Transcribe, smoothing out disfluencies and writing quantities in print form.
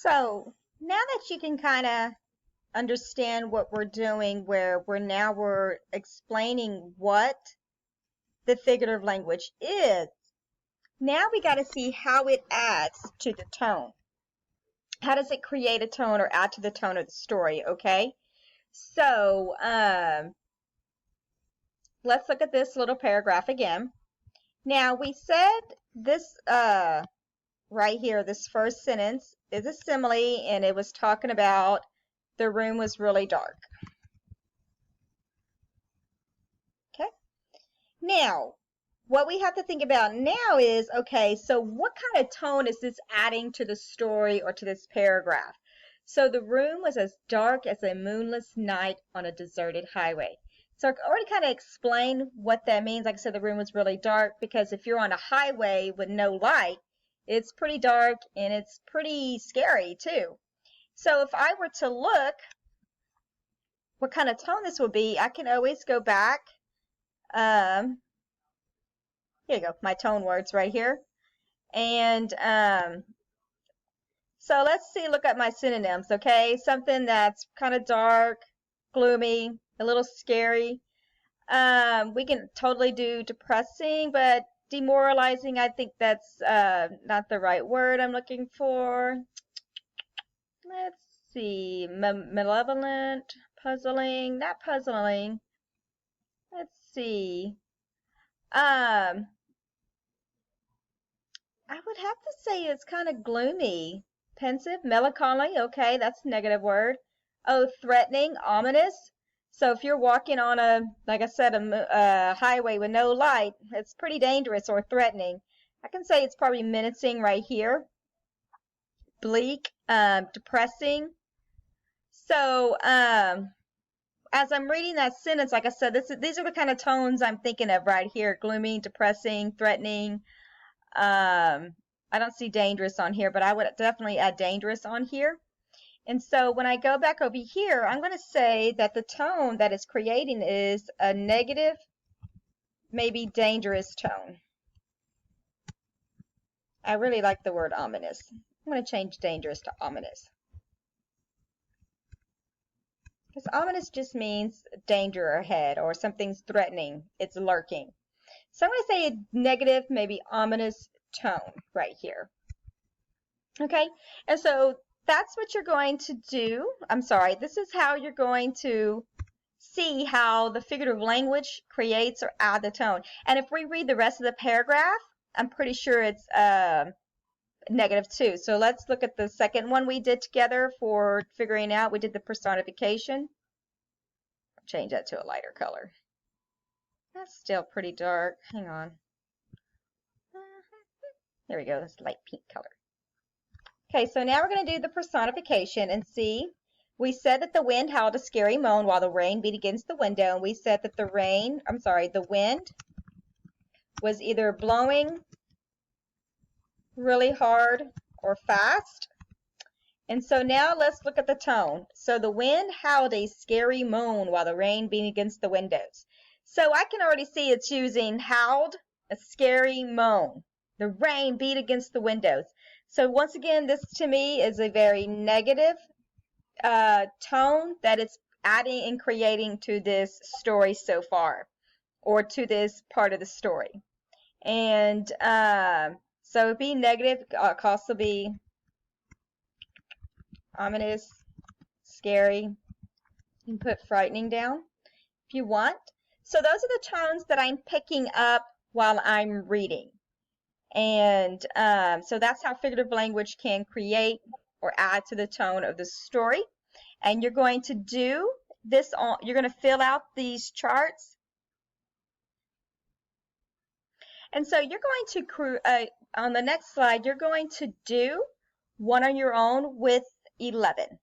So now that you can kind of understand what we're doing, where we're explaining what the figurative language is, now we got to see how it adds to the tone. How does it create a tone or add to the tone of the story, okay? So let's look at this little paragraph again. Now we said this right here, this first sentence is a simile, and it was talking about the room was really dark. Okay. Now, what we have to think about now is, okay, so what kind of tone is this adding to the story or to this paragraph? So the room was as dark as a moonless night on a deserted highway. So I already kind of explained what that means. Like I said, the room was really dark because if you're on a highway with no light, it's pretty dark and it's pretty scary too. So if I were to look what kind of tone this would be, I can always go back. Here you go, my tone words right here. And so let's see, look at my synonyms, okay? Something that's kind of dark, gloomy, a little scary. We can totally do depressing, but demoralizing, I think that's not the right word I'm looking for. Let's see, malevolent, puzzling, not puzzling. Let's see. I would have to say it's kind of gloomy, pensive, melancholy. Okay, that's a negative word. Oh, threatening, ominous. So if you're walking on like I said, a highway with no light, it's pretty dangerous or threatening. I can say it's probably menacing right here. Bleak, depressing. So as I'm reading that sentence, like I said, these are the kind of tones I'm thinking of right here: gloomy, depressing, threatening. I don't see dangerous on here, but I would definitely add dangerous on here. And so when I go back over here, I'm going to say that the tone that it's creating is a negative, maybe dangerous tone. I really like the word ominous. I'm going to change dangerous to ominous. Because ominous just means danger ahead or something's threatening. It's lurking. So I'm going to say a negative, maybe ominous tone right here. Okay, and so that's what you're going to do. I'm sorry, this is how you're going to see how the figurative language creates or add the tone. And if we read the rest of the paragraph, I'm pretty sure it's negative too. So let's look at the second one we did together for figuring out. We did the personification. Change that to a lighter color. That's still pretty dark. Hang on. There we go. That's light pink color. Okay, so now we're going to do the personification and see. We said that the wind howled a scary moan while the rain beat against the window. And we said that the wind was either blowing really hard or fast. And so now let's look at the tone. So the wind howled a scary moan while the rain beat against the windows. So I can already see it's using howled, a scary moan. The rain beat against the windows. So once again, this to me is a very negative tone that it's adding and creating to this story so far, or to this part of the story. And so being negative could also be ominous, scary. You can put frightening down if you want. So those are the tones that I'm picking up while I'm reading. And so that's how figurative language can create or add to the tone of the story. And you're going to do this you're going to fill out these charts. And so you're going to, on the next slide, you're going to do one on your own with 11.